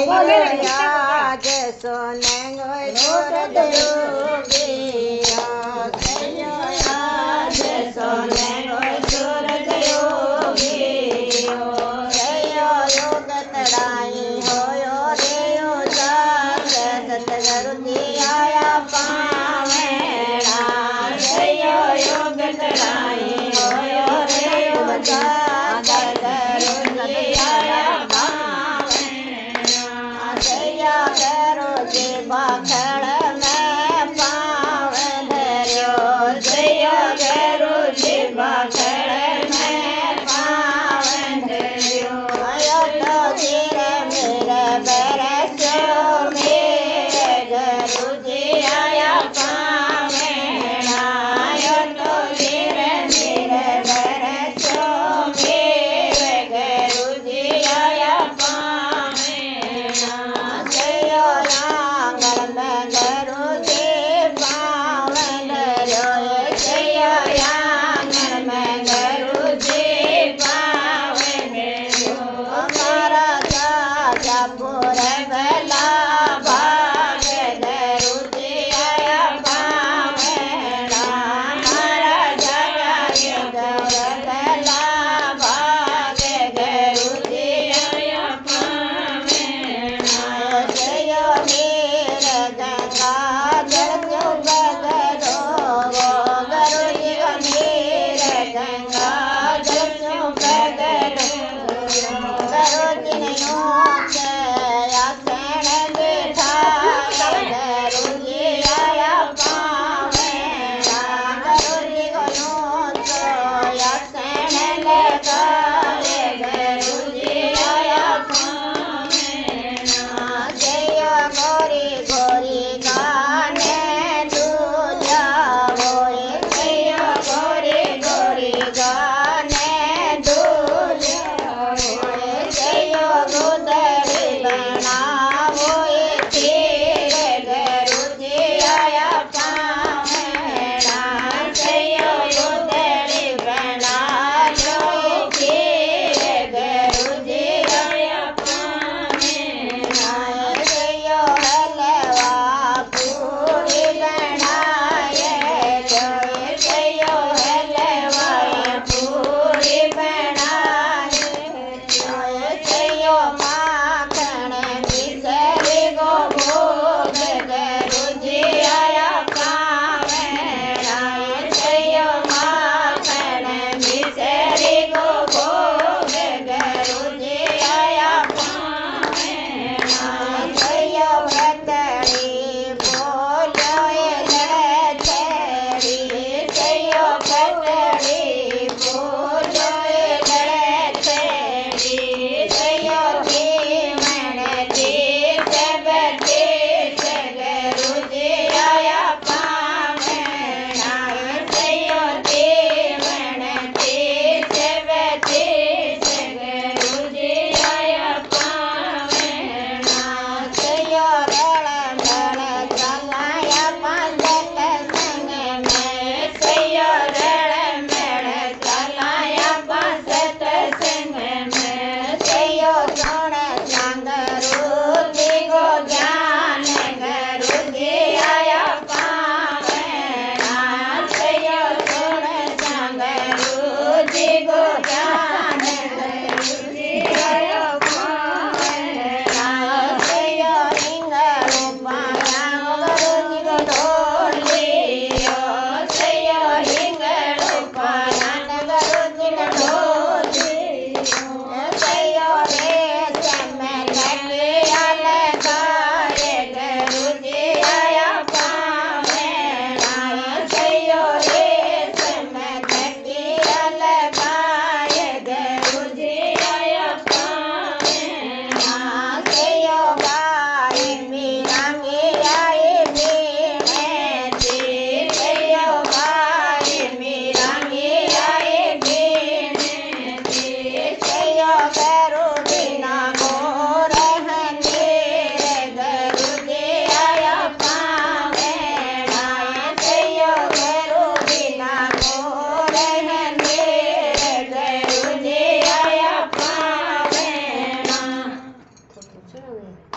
आज सोने सूरज योगिया आज सोने सूरज योगियो योग तड़ाई होयो रे सतगुरु जी आया पावेड़ा योग तड़ाई होयो रे सतगुरु जी आया पावेड़ा करो जी बाखड़ में पाव धर्यो जया करो जी बाखड़ में पाव धर्यो आयो तो धीरे मेरे बरसो मेरे गुरु जी आया पावेड़ा आयो तो धीरे मेरे बरसो मेरे गुरु जी आया पावेड़ा जयो आंगन में गुरु जी पावन रो जयो आंगन में गुरु जी पावन रो हमारा राजा पूरे